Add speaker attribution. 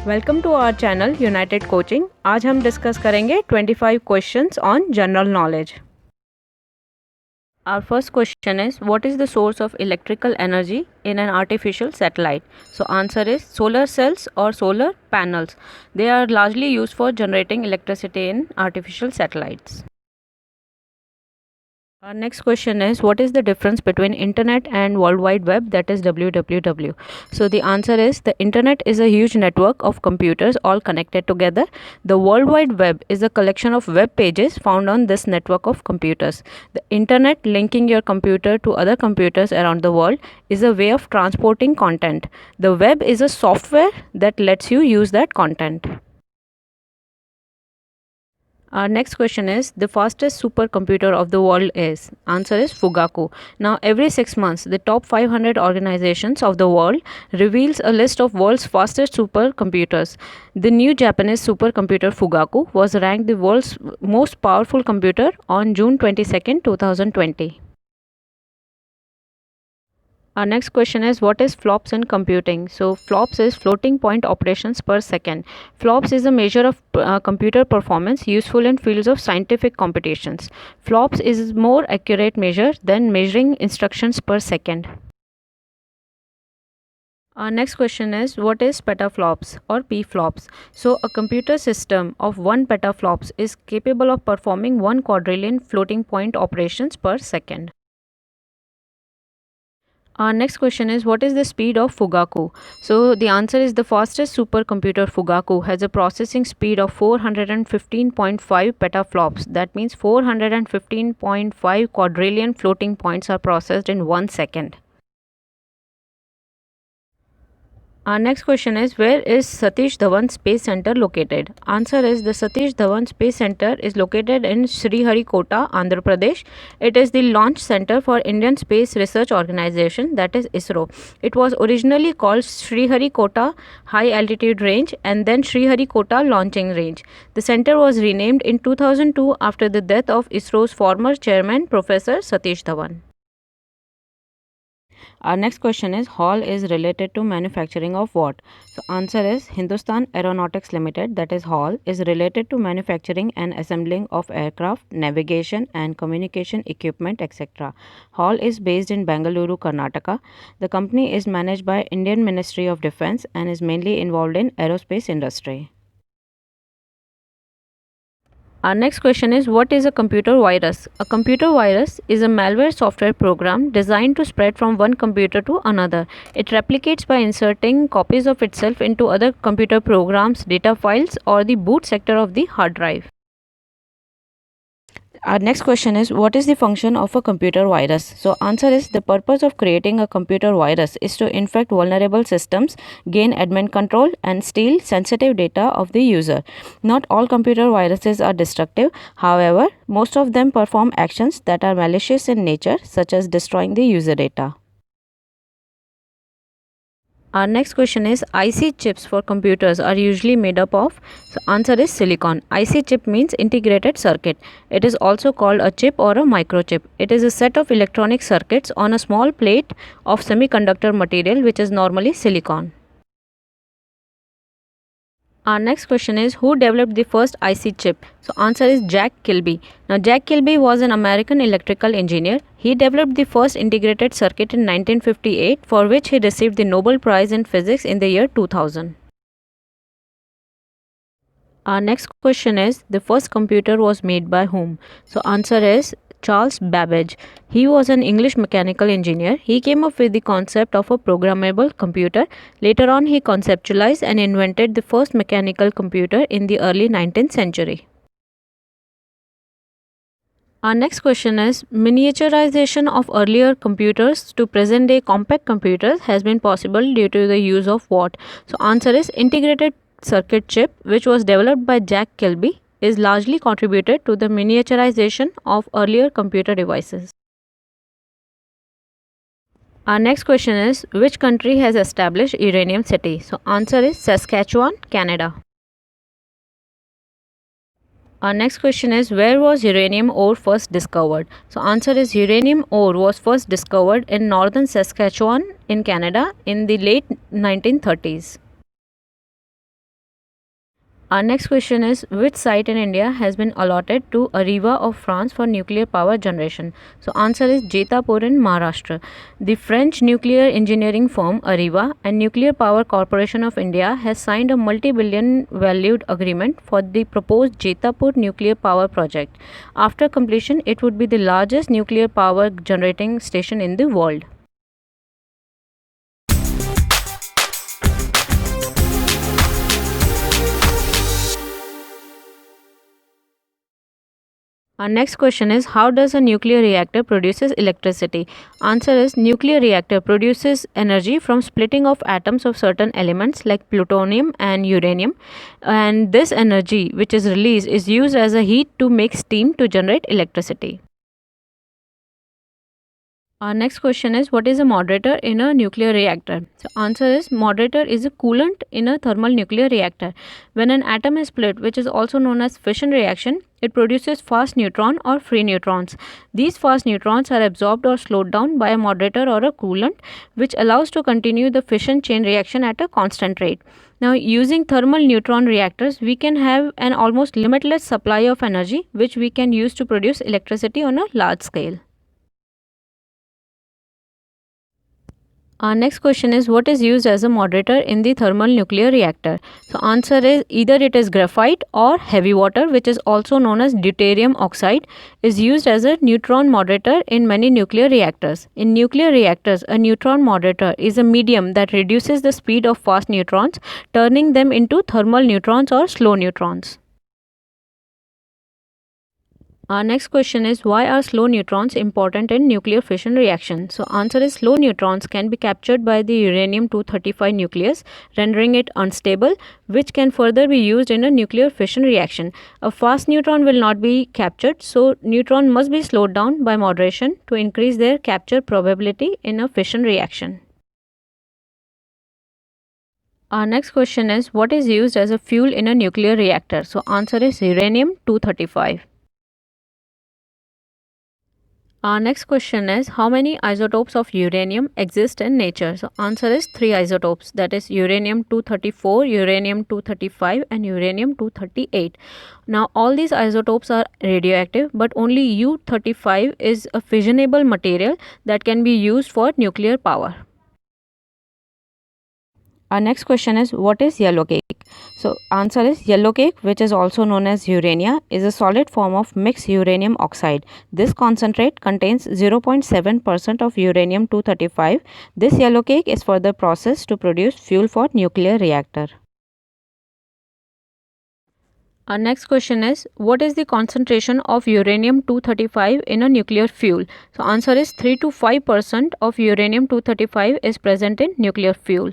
Speaker 1: Welcome to our channel united coaching. आज हम discuss करेंगे 25 questions on general knowledge. Our first question is, what is the source of electrical energy in an artificial satellite? So answer is solar cells or solar panels. They are largely used for generating electricity in artificial satellites. Our next question is, what is the difference between internet and World Wide Web, that is WWW? So the answer is, the internet is a huge network of computers all connected together. The World Wide Web is a collection of web pages found on this network of computers. The internet, linking your computer to other computers around the world, is a way of transporting content. The web is a software that lets you use that content. Our next question is, the fastest supercomputer of the world is? Answer is Fugaku. Now, every 6 months, the top 500 organizations of the world reveals a list of world's fastest supercomputers. The new Japanese supercomputer Fugaku was ranked the world's most powerful computer on June 22nd, 2020. Our next question is, what is flops in computing? So flops is floating point operations per second. Flops is a measure of computer performance useful in fields of scientific computations. Flops is more accurate measure than measuring instructions per second. Our next question is, what is petaflops or pflops? So a computer system of 1 petaflops is capable of performing 1 quadrillion floating point operations per second. Our next question is, what is the speed of Fugaku? So the answer is, the fastest supercomputer Fugaku has a processing speed of 415.5 petaflops. That means 415.5 quadrillion floating points are processed in 1 second. Our next question is, where is Satish Dhawan Space Center located? Answer is, the Satish Dhawan Space Center is located in Sriharikota, Andhra Pradesh. It is the launch center for Indian Space Research Organization, that is ISRO. It was originally called Sriharikota High Altitude Range and then Sriharikota Launching Range. The center was renamed in 2002 after the death of ISRO's former chairman, Professor Satish Dhawan. Our next question is, HAL is related to manufacturing of what? So answer is, Hindustan Aeronautics Limited, that is HAL, is related to manufacturing and assembling of aircraft, navigation and communication equipment, etc. HAL is based in Bengaluru, Karnataka. The company is managed by Indian Ministry of Defence and is mainly involved in aerospace industry. Our next question is, what is a computer virus? A computer virus is a malware software program designed to spread from one computer to another. It replicates by inserting copies of itself into other computer programs, data files, or the boot sector of the hard drive. Our next question is, what is the function of a computer virus? So answer is, the purpose of creating a computer virus is to infect vulnerable systems, gain admin control and steal sensitive data of the user. Not all computer viruses are destructive. However, most of them perform actions that are malicious in nature, such as destroying the user data. Our next question is, IC chips for computers are usually made up of? So answer is silicon. IC chip means integrated circuit. It is also called a chip or a microchip. It is a set of electronic circuits on a small plate of semiconductor material, which is normally silicon. Our next question is, who developed the first IC chip? So answer is Jack Kilby. Now Jack Kilby was an American electrical engineer. He developed the first integrated circuit in 1958, for which he received the Nobel Prize in Physics in the year 2000. Our next question is, the first computer was made by whom? So answer is Charles Babbage. He was an English mechanical engineer. He came up with the concept of a programmable computer. Later on, he conceptualized and invented the first mechanical computer in the early 19th century. Our next question is, miniaturization of earlier computers to present day compact computers has been possible due to the use of what? So answer is integrated circuit chip, which was developed by Jack Kilby, is largely contributed to the miniaturization of earlier computer devices. Our next question is, which country has established Uranium City? So answer is Saskatchewan, Canada. Our next question is, where was uranium ore first discovered? So answer is, uranium ore was first discovered in northern Saskatchewan in Canada in the late 1930s. Our next question is, which site in India has been allotted to Areva of France for nuclear power generation? So answer is Jetapur in Maharashtra. The French nuclear engineering firm Areva and Nuclear Power Corporation of India has signed a multi-billion valued agreement for the proposed Jetapur nuclear power project. After completion, it would be the largest nuclear power generating station in the world. Our next question is, how does a nuclear reactor produces electricity? Answer is, nuclear reactor produces energy from splitting of atoms of certain elements like plutonium and uranium, and this energy which is released is used as a heat to make steam to generate electricity. Our next question is, what is a moderator in a nuclear reactor? So answer is, moderator is a coolant in a thermal nuclear reactor. When an atom is split, which is also known as fission reaction, it produces fast neutron or free neutrons. These fast neutrons are absorbed or slowed down by a moderator or a coolant, which allows to continue the fission chain reaction at a constant rate. Now, using thermal neutron reactors, we can have an almost limitless supply of energy, which we can use to produce electricity on a large scale. Our next question is, what is used as a moderator in the thermal nuclear reactor? So answer is, either it is graphite or heavy water, which is also known as deuterium oxide, is used as a neutron moderator in many nuclear reactors. In nuclear reactors, a neutron moderator is a medium that reduces the speed of fast neutrons, turning them into thermal neutrons or slow neutrons. Our next question is, why are slow neutrons important in nuclear fission reaction? So answer is, slow neutrons can be captured by the uranium-235 nucleus, rendering it unstable, which can further be used in a nuclear fission reaction. A fast neutron will not be captured, so neutron must be slowed down by moderation to increase their capture probability in a fission reaction. Our next question is, what is used as a fuel in a nuclear reactor? So answer is uranium-235. Our next question is, how many isotopes of uranium exist in nature? So answer is 3 isotopes, that is uranium-234, uranium-235 and uranium-238. Now all these isotopes are radioactive, but only U-35 is a fissionable material that can be used for nuclear power. Our next question is, what is yellow cake? So answer is, yellow cake, which is also known as urania, is a solid form of mixed uranium oxide. This concentrate contains 0.7% of uranium-235. This yellow cake is further processed to produce fuel for nuclear reactor. Our next question is, what is the concentration of uranium-235 in a nuclear fuel? So answer is, 3 to 5% of uranium-235 is present in nuclear fuel.